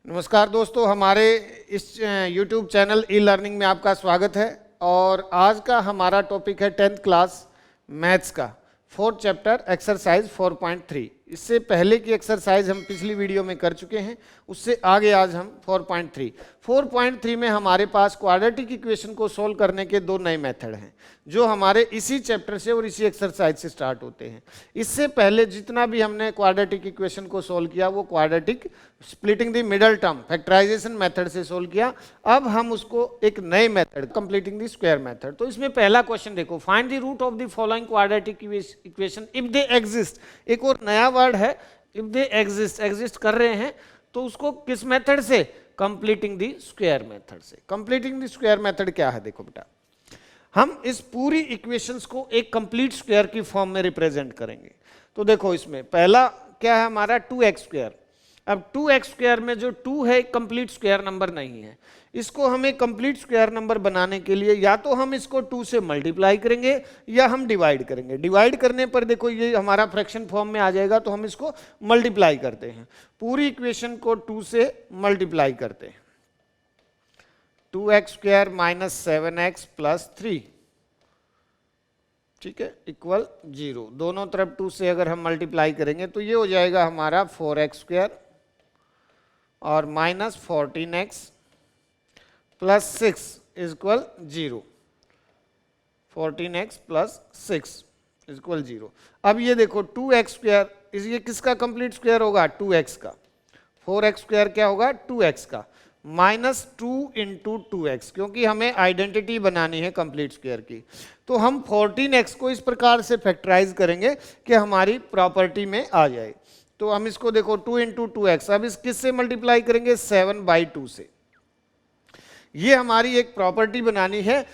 नमस्कार दोस्तों, हमारे इस YouTube चैनल ई लर्निंग में आपका स्वागत है। और आज का हमारा टॉपिक है 10th क्लास मैथ्स का 4th चैप्टर एक्सरसाइज 4.3। इससे पहले की एक्सरसाइज हम पिछली वीडियो में कर चुके हैं, उससे आगे आज हम 4.3 में हमारे पास क्वाड्रेटिक इक्वेशन को सोल्व करने के दो नए मेथड हैं जो हमारे इसी चैप्टर से और इसी एक्सरसाइज से स्टार्ट होते हैं। इससे पहले जितना भी हमने क्वाड्रेटिक इक्वेशन को सोल्व किया वो quadratic splitting the middle term factorisation method से सोल्व किया। अब हम उसको एक नए method completing the square method. तो इसमें पहला क्वेश्चन देखो, find the root of the following quadratic equation if they exist. एक और नया वर्ड है, इफ दे एग्जिस्ट कर रहे हैं तो उसको किस मेथड से? कंप्लीटिंग द स्क्वायर मेथड से। कंप्लीटिंग द स्क्वायर मेथड क्या है? देखो बेटा, हम इस पूरी इक्वेशंस को एक कंप्लीट स्क्वायर की फॉर्म में रिप्रेजेंट करेंगे। तो देखो इसमें पहला क्या है हमारा 2x स्क्वायर। अब 2x स्क्वायर में जो 2 है कंप्लीट स्क्वायर नंबर नहीं है। इसको हमें कंप्लीट स्क्वायर नंबर बनाने के लिए या तो हम इसको 2 से मल्टीप्लाई करेंगे या हम डिवाइड करेंगे। डिवाइड करने पर देखो ये हमारा फ्रैक्शन फॉर्म में आ जाएगा, तो हम इसको मल्टीप्लाई करते हैं। पूरी इक्वेशन को 2 से मल्टीप्लाई करते हैं। 2x square minus 7x plus 3, ठीक है, इक्वल 0। दोनों तरफ 2 से अगर हम मल्टीप्लाई करेंगे तो ये हो जाएगा हमारा 4x स्क्वायर और minus 14x plus 6 equal 0। 14x plus 6 equal 0। अब ये देखो 2x स्क्वायर, ये किसका कंप्लीट स्क्वायर होगा? 2x का। 4x स्क्वायर क्या होगा? 2x का। माइनस 2 इंटू 2x, क्योंकि हमें आइडेंटिटी बनानी है कंप्लीट स्क्वायर की। तो हम 14x को इस प्रकार से फैक्टराइज करेंगे कि हमारी प्रॉपर्टी में आ जाए। तो हम इसको देखो 2 इंटू 2x, अब इस किस से मल्टीप्लाई करेंगे? 7/2 से। ये हमारी एक प्रॉपर्टी बनानी है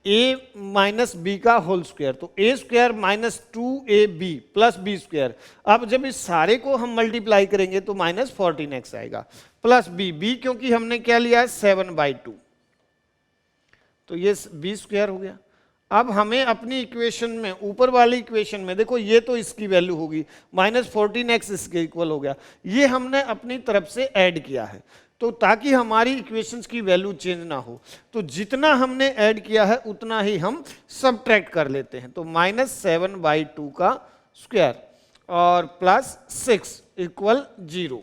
a माइनस बी का होल स्क्वायर। तो a square minus 2ab plus b square. अब जब इस सारे को हम मल्टीप्लाई करेंगे तो माइनस 14x आएगा प्लस b क्योंकि हमने क्या लिया है? 7/2, तो ये b स्क्वायर हो गया। अब हमें अपनी इक्वेशन में, ऊपर वाली इक्वेशन में देखो, ये तो इसकी वैल्यू होगी, माइनस 14x इसके इक्वल हो गया। ये हमने अपनी तरफ से ऐड किया है, तो ताकि हमारी इक्वेशंस की वैल्यू चेंज ना हो, तो जितना हमने ऐड किया है उतना ही हम सबट्रैक्ट कर लेते हैं। तो माइनस 7/2 का स्क्वायर और प्लस 6 इक्वल 0।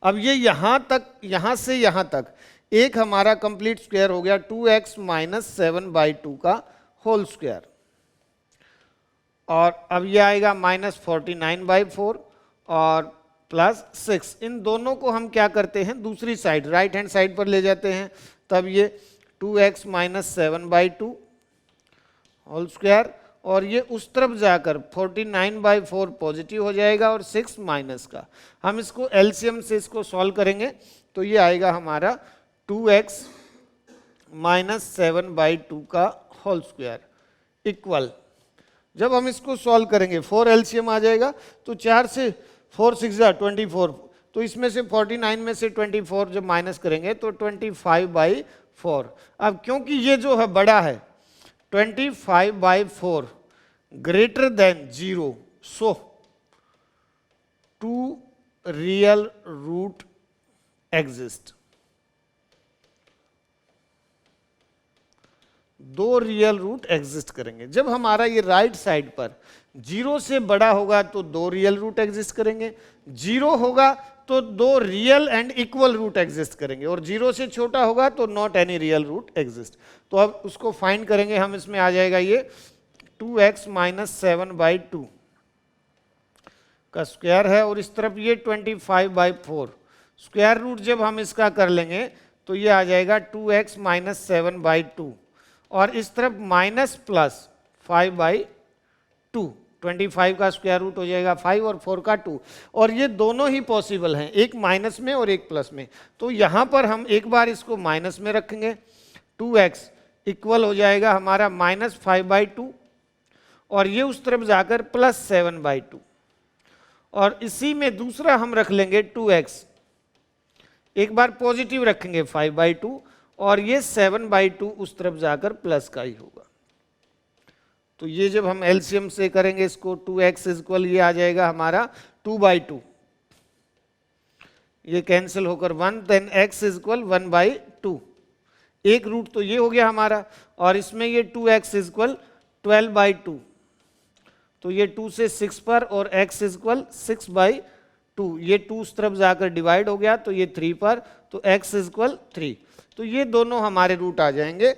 अब ये यहां तक, यहां से यहां तक एक हमारा कंप्लीट स्क्वायर हो गया 2x माइनस 7/2 का होल स्क्वायर। और अब ये आएगा माइनस 49/4 और प्लस 6। इन दोनों को हम क्या करते हैं? दूसरी साइड, राइट हैंड साइड पर ले जाते हैं। तब ये 2x माइनस 7/2 होल स्क्वायर, और ये उस तरफ जाकर 49/4 पॉजिटिव हो जाएगा और 6 माइनस का। हम इसको एलसीएम से इसको सॉल्व करेंगे तो ये आएगा हमारा 2x माइनस 7/2 का होल स्क्वायर इक्वल, जब हम इसको सॉल्व करेंगे 4 एलसीएम आ जाएगा, तो 4 से 4 6 24, तो इसमें से 49 में से 24 जब माइनस करेंगे तो 25/4। अब क्योंकि ये जो है बड़ा है 25/4 greater than 0, so 2 real root exist. 2 real root exist करेंगे। जब हमारा ये राइट साइड पर 0 से बड़ा होगा तो 2 रियल रूट एग्जिस्ट करेंगे, 0 होगा तो 2 real and equal root exist करेंगे, और 0 से छोटा होगा तो not any real root exist. तो अब उसको फाइंड करेंगे हम। इसमें आ जाएगा ये 2x माइनस 7/2 का स्क्वायर है, और इस तरफ ये 25/4 स्क्वायर रूट जब हम इसका कर लेंगे तो ये आ जाएगा 2x माइनस 7/2, और इस तरफ माइनस प्लस 5/2। 25 का स्क्वायर रूट हो जाएगा 5 और 4 का 2, और ये दोनों ही पॉसिबल हैं, एक माइनस में और एक प्लस में। तो यहाँ पर हम एक बार इसको माइनस में रखेंगे, 2x इक्वल हो जाएगा हमारा माइनस 5/2, और ये उस तरफ जाकर प्लस 7/2, और इसी में दूसरा हम रख लेंगे 2x, एक बार पॉजिटिव रखेंगे 5/2, और ये 7/2 उस तरफ जाकर प्लस का ही होगा। तो ये जब हम एलसीएम से करेंगे इसको 2x इक्वल ये आ जाएगा हमारा 2/2, ये कैंसिल होकर 1, देन x इक्वल 1/2, एक रूट तो ये हो गया हमारा, और इसमें ये 2x इक्वल 12/2, तो ये 2 से 6 पर, और x इक्वल 6/2, ये 2 उस तरफ जाकर डिवाइड हो गया तो ये 3 पर, तो x इक्वल 3, तो ये दोनों हमारे रूट आ जाएंगे,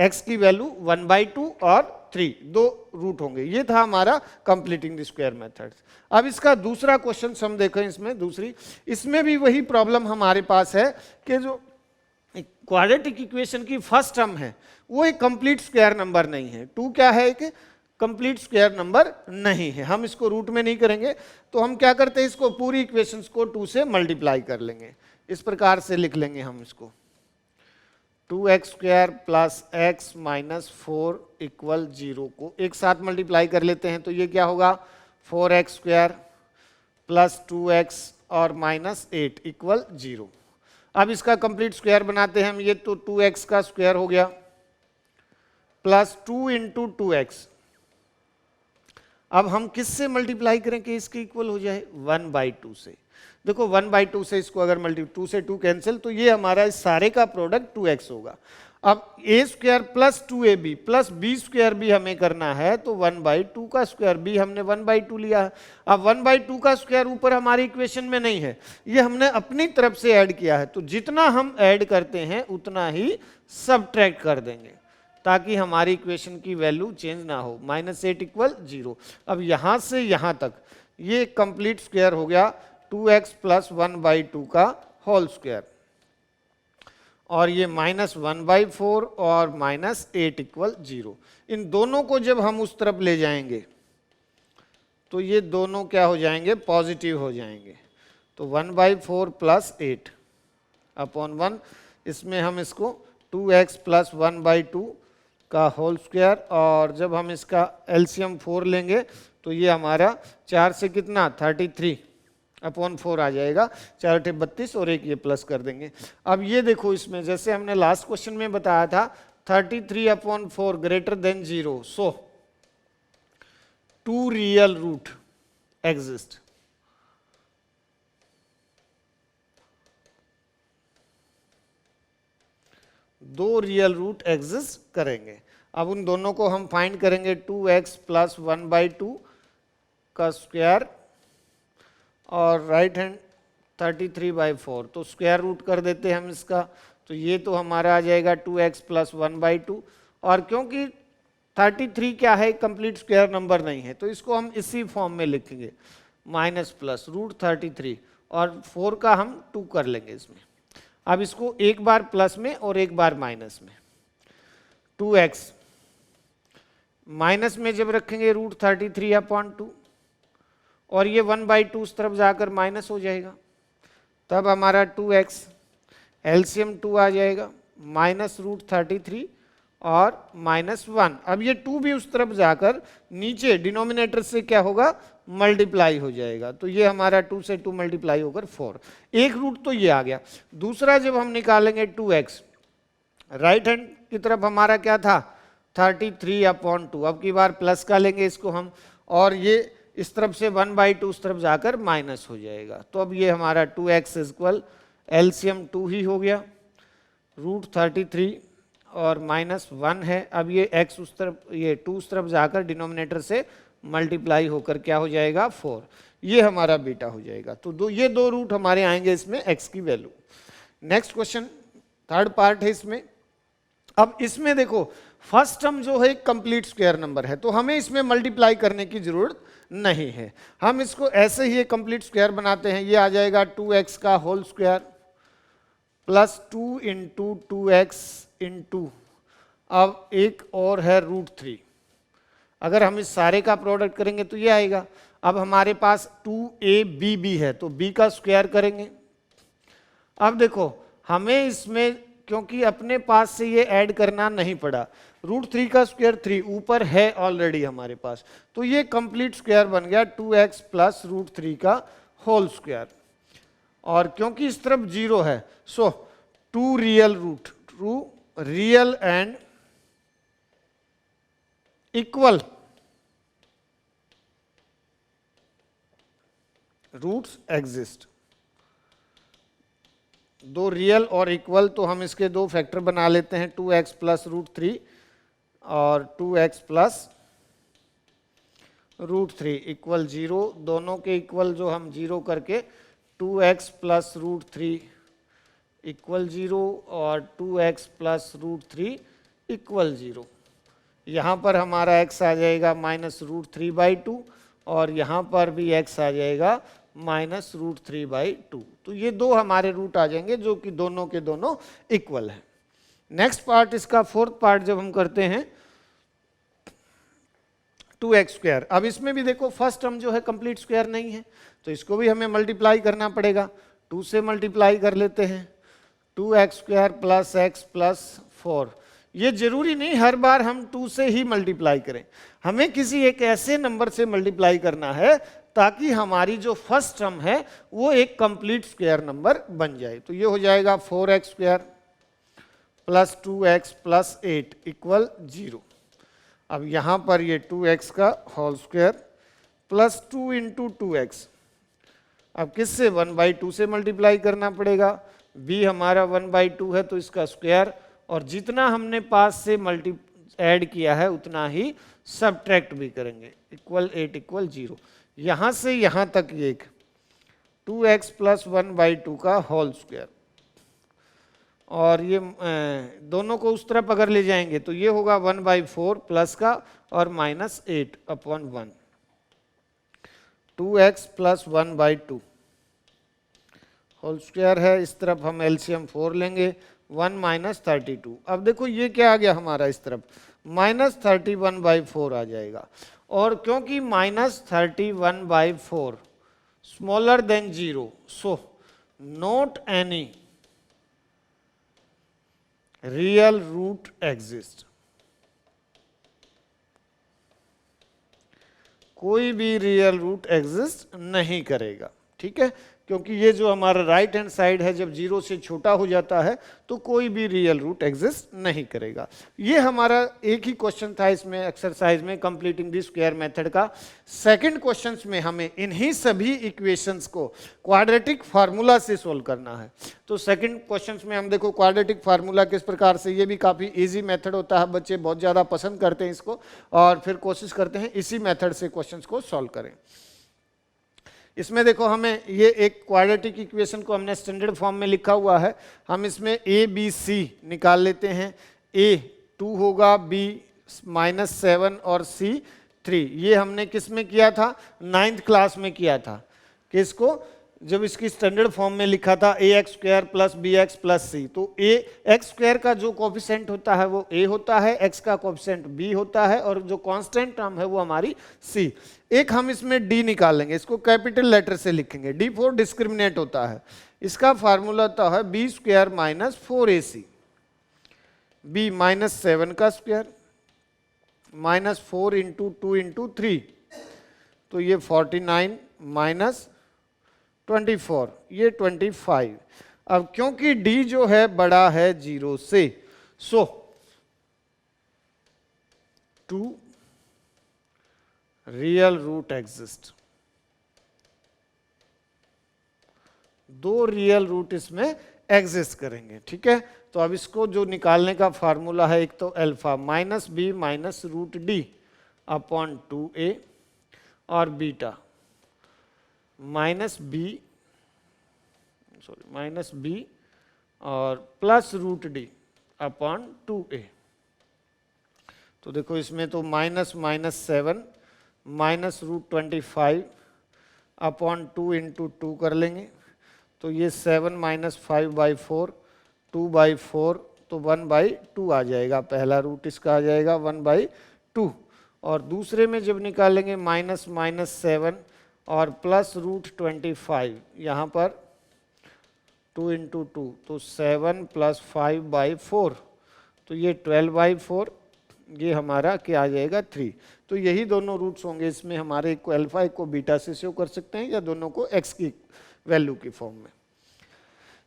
x की वैल्यू 1/2 और 3, दो रूट होंगे। ये था हमारा कंप्लीटिंग द स्क्वायर मेथड्स। अब इसका दूसरा क्वेश्चन हम देखें, इसमें दूसरी, इसमें भी वही प्रॉब्लम हमारे पास है कि जो क्वाड्रेटिक इक्वेशन की फर्स्ट टर्म है वो एक कंप्लीट स्क्वायर नंबर नहीं है। 2 क्या है, एक कंप्लीट स्क्वायर नंबर नहीं है, हम इसको रूट में नहीं करेंगे, तो हम क्या करते हैं, इसको पूरी इक्वेशंस को 2 से मल्टीप्लाई कर लेंगे। इस प्रकार से लिख लेंगे हम इसको, 2x² plus x minus 4 equal 0 को एक साथ मल्टीप्लाई कर लेते हैं, तो ये क्या होगा, 4x² प्लस 2x और माइनस 8 इक्वल 0। अब इसका कंप्लीट स्क्वायर बनाते हैं हम, ये तो 2x का स्क्वायर हो गया प्लस 2 इंटू 2x। अब हम किससे मल्टीप्लाई करें कि इसके इक्वल हो जाए, 1/2 से। देखो 1/2 से इसको अगर 2 से 2 कैंसिल, तो ये हमारा इस सारे का प्रोडक्ट 2x होगा। अब a² plus 2ab plus b² भी हमें करना है, तो 1/2 का स्क्वायर, b हमने 1/2 लिया है। अब 1/2 का स्क्वायर ऊपर हमारी इक्वेशन में नहीं है, ये हमने अपनी तरफ से ऐड किया है, तो जितना हम ऐड करते हैं उतना ही सबट्रैक्ट कर देंगे ताकि हमारी इक्वेशन की वैल्यू चेंज ना हो, -8 इक्वल 0। अब यहाँ से यहाँ तक ये कंप्लीट स्क्वायर हो गया 2x प्लस 1/2 का होल स्क्वायर, और ये -1/4 और -8 इक्वल 0। इन दोनों को जब हम उस तरफ ले जाएंगे तो ये दोनों क्या हो जाएंगे, पॉजिटिव हो जाएंगे, तो 1/4 प्लस 8 अपॉन 1, इसमें हम इसको 2x प्लस 1/2 का होल स्क्वायर, और जब हम इसका एलसीएम 4 लेंगे तो ये हमारा 4 से कितना 33 अपॉन 4 आ जाएगा, 4 × 32 और एक ये प्लस कर देंगे। अब ये देखो, इसमें जैसे हमने लास्ट क्वेश्चन में बताया था 33/4 greater than 0, so 2 real root exist. दो रियल रूट एग्जिस्ट करेंगे। अब उन दोनों को हम फाइंड करेंगे, 2x प्लस 1/2 का स्क्वायर और राइट हैंड 33/4, तो स्क्वायर रूट कर देते हैं हम इसका, तो ये तो हमारा आ जाएगा 2x प्लस 1/2, और क्योंकि 33 क्या है, कंप्लीट स्क्वायर नंबर नहीं है, तो इसको हम इसी फॉर्म में लिखेंगे, माइनस प्लस √33, और 4 का हम 2 कर लेंगे इसमें। अब इसको एक बार प्लस में और एक बार माइनस में, 2x माइनस में जब रखेंगे √33/2, और ये 1/2 उस तरफ जाकर माइनस हो जाएगा, तब हमारा 2x एलसीएम 2 आ जाएगा, माइनस √33 और -1। अब ये 2 भी उस तरफ जाकर नीचे डिनोमिनेटर से क्या होगा, मल्टीप्लाई हो जाएगा, तो ये हमारा 2 से 2 मल्टीप्लाई होकर 4, एक रूट तो ये आ गया। दूसरा जब हम निकालेंगे 2x, राइट हैंड की तरफ हमारा क्या था 33/2, अब की बार प्लस का लेंगे इसको हम, और ये इस तरफ से 1/2 उस तरफ जाकर माइनस हो जाएगा, तो अब ये हमारा 2x इक्वल एलसीएम 2 ही हो गया, √33 और -1 है। अब ये x उस तरफ, ये 2 उस तरफ जाकर डिनोमिनेटर से मल्टीप्लाई होकर क्या हो जाएगा 4, ये हमारा बीटा हो जाएगा। तो ये दो रूट हमारे आएंगे इसमें x की value. Next question, third part है इसमें। अब इसमें देखो फर्स्ट टर्म जो है कंप्लीट स्क्वायर नंबर है, तो हमें इसमें मल्टीप्लाई करने की जरूरत नहीं है, हम इसको ऐसे ही कंप्लीट स्क्वायर बनाते हैं। ये आ जाएगा 2x का whole square plus 2 into 2x into, अब एक और है √3, अगर हम इस सारे का प्रोडक्ट करेंगे तो ये आएगा। अब हमारे पास 2ab भी है, तो b का स्क्वायर करेंगे। अब देखो हमें इसमें क्योंकि अपने पास से ये ऐड करना नहीं पड़ा, √3 का स्क्वायर 3 ऊपर है ऑलरेडी हमारे पास, तो ये कंप्लीट स्क्वायर बन गया 2x प्लस √3 का होल स्क्वायर, और क्योंकि इस तरफ 0 है, so 2 real root, true real and equal roots exist. दो रियल और इक्वल, तो हम इसके दो फैक्टर बना लेते हैं, 2x प्लस √3 और 2x प्लस √3 इक्वल 0। दोनों के इक्वल जो हम 0 करके 2x प्लस √3 इक्वल 0 और 2x प्लस √3 इक्वल 0। यहाँ पर हमारा x आ जाएगा -√3/2 और यहाँ पर भी x आ जाएगा -√3/2। तो ये दो हमारे रूट आ जाएंगे जो कि दोनों के दोनों इक्वल हैं। नेक्स्ट पार्ट, इसका फोर्थ पार्ट जब हम करते हैं 2x²। अब इसमें भी देखो फर्स्ट टर्म जो है कंप्लीट स्क्वायर नहीं है, तो इसको भी हमें मल्टीप्लाई करना पड़ेगा। 2 से मल्टीप्लाई कर लेते हैं, 2x² प्लस x प्लस 4। ये जरूरी नहीं हर बार हम 2 से ही मल्टीप्लाई करें, हमें किसी एक ऐसे नंबर से मल्टीप्लाई करना है ताकि हमारी जो फर्स्ट टर्म है वो एक कंप्लीट स्क्वायर नंबर बन जाए। तो ये हो जाएगा 4x² plus 2x plus 8 equal 0। अब यहाँ पर ये 2x का whole square plus 2 into 2x, अब किससे 1/2 से मल्टीप्लाई करना पड़ेगा। b हमारा 1/2 है तो इसका स्क्वायर, और जितना हमने पास से मल्टी ऐड किया है उतना ही सबट्रैक्ट भी करेंगे, इक्वल 8 इक्वल 0। यहाँ से यहाँ तक ये एक 2x प्लस 1/2 का होल स्क्वायर, और ये दोनों को उस तरफ अगर ले जाएंगे तो ये होगा 1/4 प्लस का और -8/1। 2x प्लस 1/2 होल स्क्वायर है, इस तरफ हम एलसीएम 4 लेंगे, 1 - 32। अब देखो ये क्या आ गया हमारा, इस तरफ -31/4 आ जाएगा। और क्योंकि -31/4 smaller than 0, so not any real root exist. कोई भी रियल रूट एग्जिस्ट नहीं करेगा, ठीक है, क्योंकि ये जो हमारा राइट हैंड साइड है जब 0 से छोटा हो जाता है तो कोई भी रियल रूट एग्जिस्ट नहीं करेगा। ये हमारा एक ही क्वेश्चन था इसमें एक्सरसाइज में, कंप्लीटिंग द स्क्वायर मेथड का। सेकंड क्वेश्चन में हमें इन्हीं सभी इक्वेशंस को क्वाड्रेटिक फार्मूला से सोल्व करना है। तो सेकंड क्वेश्चन में हम देखो क्वाड्रेटिक फार्मूला किस प्रकार से, ये भी काफ़ी ईजी मेथड होता है, बच्चे बहुत ज़्यादा पसंद करते हैं इसको और फिर कोशिश करते हैं इसी मेथड से क्वेश्चन को सॉल्व करें। इसमें देखो हमें ये एक क्वाड्रेटिक इक्वेशन को हमने स्टैंडर्ड फॉर्म में लिखा हुआ है, हम इसमें a b c निकाल लेते हैं। a 2 होगा, b -7 और c 3। ये हमने किस में किया था, 9th क्लास में किया था। किसको, जब इसकी स्टैंडर्ड फॉर्म में लिखा था ax² plus bx plus c। तो x² का जो कोफिशिएंट होता है वो a होता है, x का कोफिशिएंट b होता है और जो कांस्टेंट टर्म है वो हमारी c। एक हम इसमें d निकालेंगे, इसको कैपिटल लेटर से लिखेंगे, d फॉर डिस्क्रिमिनेट होता है। इसका फार्मूला होता है b² - 4ac, b -7 का स्क्वायर -4 इंटू 2 इंटू 3, तो ये 49 माइनस 24, ये 25। अब क्योंकि d जो है बड़ा है 0 से, so 2 real root exist. 2 real root इसमें एग्जिस्ट करेंगे, ठीक है। तो अब इसको जो निकालने का फार्मूला है, एक तो alpha -b -√d upon 2a और बीटा -b और +√d अपॉन 2a। तो देखो इसमें तो -7 -√25 अपॉन 2 इंटू 2 कर लेंगे, तो ये 7 - 5/4 2/4, तो 1/2 आ जाएगा। पहला रूट इसका आ जाएगा 1/2, और दूसरे में जब निकालेंगे -7 और +√25, यहाँ पर 2 इंटू 2, तो 7 + 5/4, तो ये 12/4, ये हमारा क्या आ जाएगा 3। तो यही दोनों रूट्स होंगे इसमें हमारे, एक को अल्फा एक को बीटा से शो कर सकते हैं या दोनों को x की वैल्यू की फॉर्म में।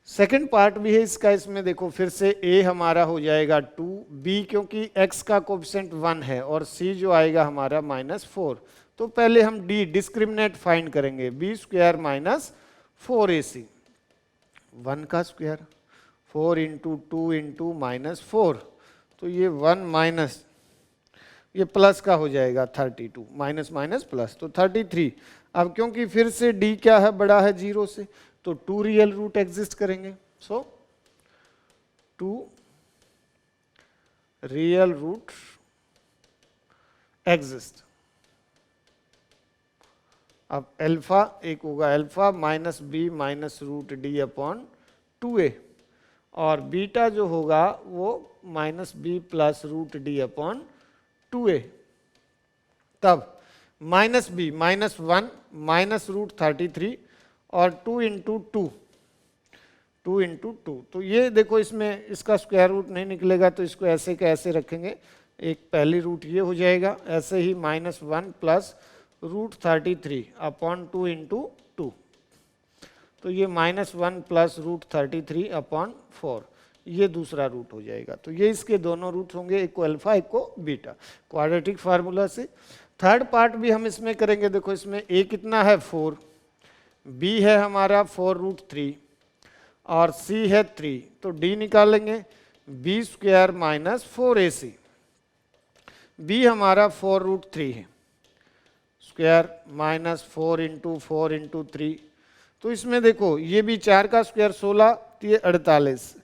सेकंड पार्ट भी है इसका, इसमें देखो फिर से a हमारा हो जाएगा 2, b क्योंकि x का कोफिशिएंट 1 है और c जो आएगा हमारा -4, तो पहले हम डी डिस्क्रिमिनेट फाइंड करेंगे, बी स्क्वायर माइनस 4ac, 1 का स्क्वायर 4 इंटू 2 इंटू माइनस 4, तो ये 1 माइनस ये प्लस का हो जाएगा 32, माइनस माइनस प्लस तो 33। अब क्योंकि फिर से डी क्या है, बड़ा है 0 से, तो 2 रियल रूट एग्जिस्ट करेंगे, सो 2 रियल रूट एग्जिस्ट। अब अल्फा एक होगा alpha minus b minus root d upon 2a, और बीटा जो होगा वो minus b plus root d upon 2a। तब minus b minus 1 minus root 33 और 2 इंटू 2 तो ये देखो इसमें इसका स्क्वायर रूट नहीं निकलेगा, तो इसको ऐसे के ऐसे रखेंगे, एक पहली रूट ये हो जाएगा, ऐसे ही minus 1 plus root 33 upon 2 into 2, तो ये माइनस 1 प्लस रूट 33 अपॉन 4, ये दूसरा रूट हो जाएगा। तो ये इसके दोनों रूट होंगे, एक को अल्फा एक को बीटा, क्वाड्रेटिक फार्मूला से। थर्ड पार्ट भी हम इसमें करेंगे, देखो इसमें a कितना है 4, b है हमारा 4 रूट 3 और c है 3, तो d निकालेंगे, b square minus 4ac, b हमारा 4 रूट 3 है, स्क्वायर माइनस 4 इंटू 3, तो इसमें देखो ये भी 4 का स्क्वायर 16, तो ये 48,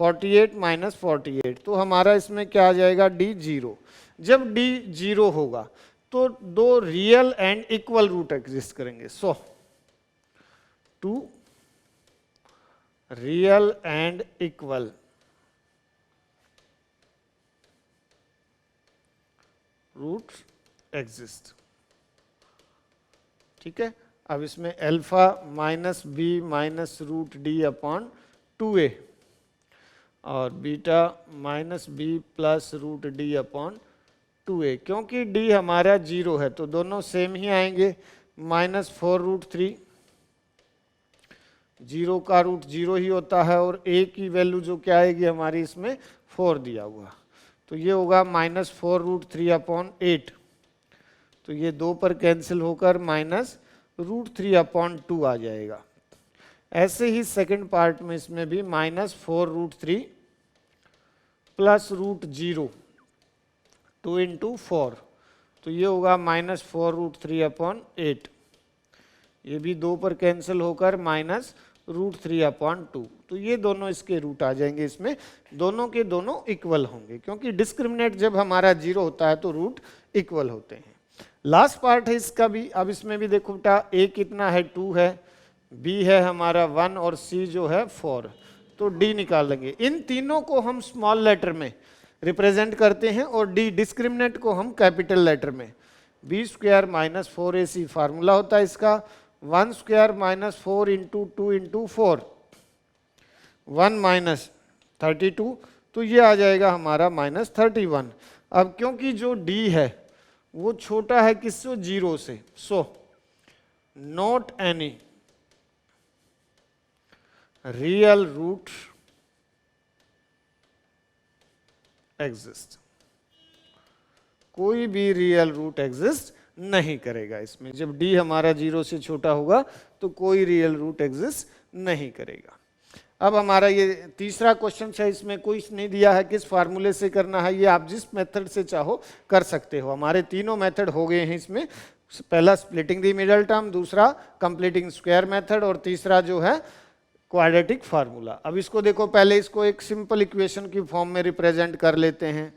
48 माइनस 48, तो हमारा इसमें क्या आ जाएगा d 0। जब d 0 होगा तो दो real and equal root exist करेंगे, so 2 real and equal root exist, ठीक है। अब इसमें alpha minus b minus root d upon 2a और beta minus b plus root d upon 2a, क्योंकि d हमारा 0 है तो दोनों सेम ही आएंगे, माइनस 4 रूट 3, 0 का रूट 0 ही होता है, और a की वैल्यू जो क्या आएगी हमारी इसमें 4 दिया हुआ, तो ये होगा माइनस 4 रूट 3 अपॉन 8, तो ये 2 पर कैंसिल होकर माइनस रूट 3 अपॉन 2 आ जाएगा। ऐसे ही सेकंड पार्ट में इसमें भी minus 4 root 3 plus root 0 2 into 4, तो ये होगा माइनस 4 रूट 3 अपॉन 8, ये भी 2 पर कैंसिल होकर माइनस रूट 3 अपॉन 2, तो ये दोनों इसके रूट आ जाएंगे, इसमें दोनों के दोनों इक्वल होंगे, क्योंकि डिस्क्रिमिनेट जब हमारा 0 होता है तो रूट इक्वल होते हैं। लास्ट पार्ट है इसका भी, अब इसमें भी देखो बेटा a कितना है 2 है, b है हमारा 1 और c जो है 4, तो d निकालेंगे। इन तीनों को हम स्मॉल लेटर में रिप्रेजेंट करते हैं और d डिस्क्रिमिनेंट को हम कैपिटल लेटर में, b square minus 4ac formula होता है इसका, 1 square minus 4 into 2 into 4, 1 minus 32, तो ये आ जाएगा हमारा माइनस 31। अब क्योंकि जो d है वो छोटा है किससे, 0 से, so not any real root exist, कोई भी रियल रूट एग्जिस्ट नहीं करेगा इसमें, जब d हमारा 0 से छोटा होगा तो कोई रियल रूट एग्जिस्ट नहीं करेगा। अब हमारा ये तीसरा क्वेश्चन है, इसमें कोई नहीं दिया है किस फार्मूले से करना है, ये आप जिस मेथड से चाहो कर सकते हो। हमारे तीनों मेथड हो गए हैं इसमें, पहला स्प्लिटिंग द मिडल टर्म, दूसरा कंप्लीटिंग स्क्वायर मेथड, और तीसरा जो है क्वाड्रेटिक फार्मूला। अब इसको देखो, पहले इसको एक सिंपल इक्वेशन की फॉर्म में रिप्रेजेंट कर लेते हैं।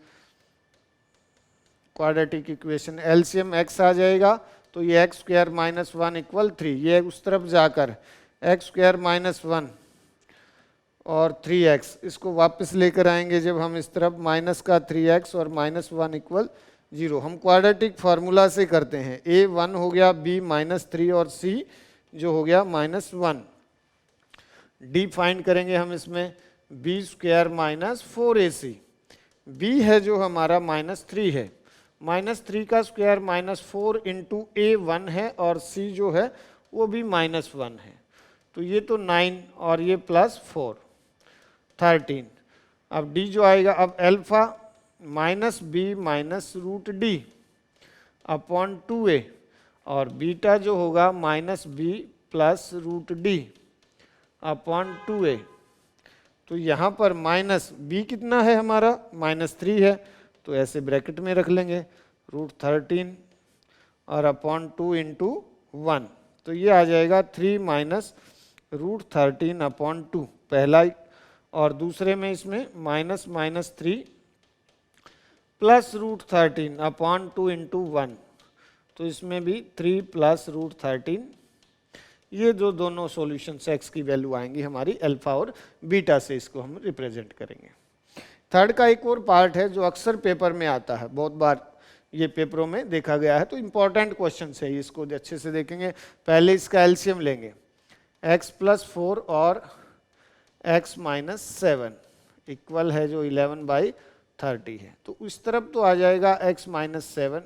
क्वाड्रेटिक इक्वेशन एलसीएम x आ जाएगा, तो ये एक्स स्क्वायर माइनस 1 इक्वल 3, ये उस तरफ जाकर एक्स स्क्वायर माइनस 1 और 3x, इसको वापस लेकर आएंगे जब हम इस तरफ माइनस का 3x और माइनस 1 इक्वल 0। हम क्वाड्रेटिक फार्मूला से करते हैं, a 1 हो गया, b माइनस 3 और c जो हो गया माइनस 1। d फाइंड करेंगे हम इसमें, b square minus 4ac, b है जो हमारा माइनस 3 है, माइनस 3 का स्क्वायर माइनस 4 इंटू a 1 है और c जो है वो भी माइनस 1 है, तो ये तो 9 और ये प्लस 4 13। अब d जो आएगा, अब alpha minus b minus root d upon 2a, और बीटा जो होगा minus b plus root d upon 2a। तो यहाँ पर माइनस बी कितना है हमारा, -3 है, तो ऐसे ब्रैकेट में रख लेंगे √13 और अपॉन 2 इंटू 1, तो ये आ जाएगा 3 माइनस √13 अपॉन 2 पहला, और दूसरे में इसमें -3 प्लस √13 अपॉन 2 इंटू 1, तो इसमें भी 3 प्लस √13। ये जो दोनों सॉल्यूशंस एक्स की वैल्यू आएंगी हमारी अल्फा और बीटा से, इसको हम रिप्रेजेंट करेंगे। थर्ड का एक और पार्ट है जो अक्सर पेपर में आता है, बहुत बार ये पेपरों में देखा गया है, तो इंपॉर्टेंट क्वेश्चन है, इसको अच्छे से देखेंगे। पहले इसका एलसीएम लेंगे, x + 4 और x - 7 इक्वल है जो 11/30 है, तो इस तरफ तो आ जाएगा x - 7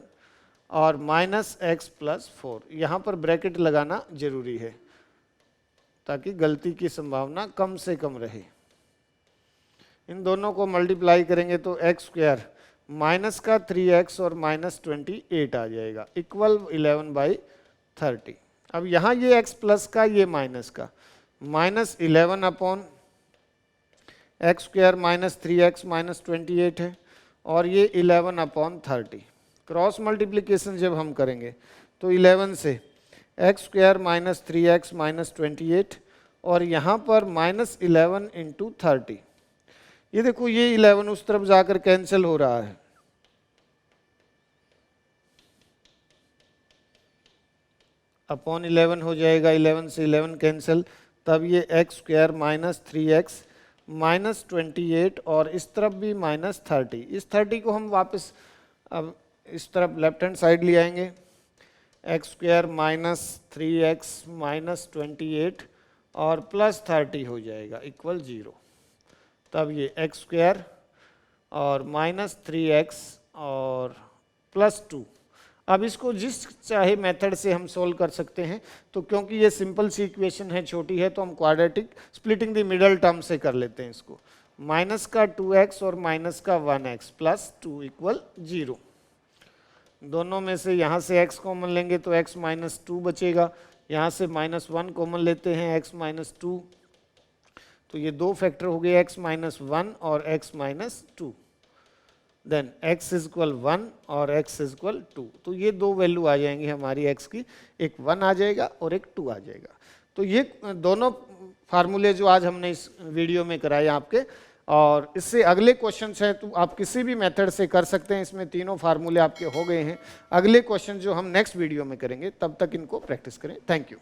और -x + 4। यहाँ पर ब्रैकेट लगाना जरूरी है ताकि गलती की संभावना कम से कम रहे। इन दोनों को मल्टीप्लाई करेंगे तो x² माइनस का 3x और -28 आ जाएगा इक्वल 11/30। अब यहाँ ये x प्लस का, ये माइनस का, -11 अपॉन x² -3x -28 है, और ये 11 अपॉन 30। क्रॉस मल्टीप्लिकेशन जब हम करेंगे तो 11 से x² -3x -28, और यहाँ पर -11 इंटू 30। ये देखो ये 11 उस तरफ जाकर कैंसिल हो रहा है, अपॉन 11 हो जाएगा, 11 से 11 कैंसिल, तब ये x² -3x -28, और इस तरफ भी -30। इस 30 को हम वापस अब इस तरफ लेफ्ट हैंड साइड ले आएंगे, x² -3x -28 और +30 हो जाएगा इक्वल 0। तब ये x² और -3x और +2। अब इसको जिस चाहे मेथड से हम सोल्व कर सकते हैं, तो क्योंकि ये सिंपल सी इक्वेशन है, छोटी है, तो हम quadratic splitting the middle term से कर लेते हैं इसको। माइनस का 2x और माइनस का 1x +2 इक्वल 0। दोनों में से यहाँ से x कॉमन लेंगे तो x - 2 बचेगा, यहाँ से -1 कॉमन लेते हैं x - 2, तो ये दो फैक्टर हो गए x - 1 और x - 2। देन x = 1 और x = 2, तो ये दो वैल्यू आ जाएंगी हमारी x की, एक 1 आ जाएगा और एक 2 आ जाएगा। तो ये दोनों फार्मूले जो आज हमने इस वीडियो में कराए आपके, और इससे अगले क्वेश्चन है तो आप किसी भी मेथड से कर सकते हैं। इसमें तीनों फार्मूले आपके हो गए हैं। अगले क्वेश्चन जो हम नेक्स्ट वीडियो में करेंगे, तब तक इनको प्रैक्टिस करें। Thank you.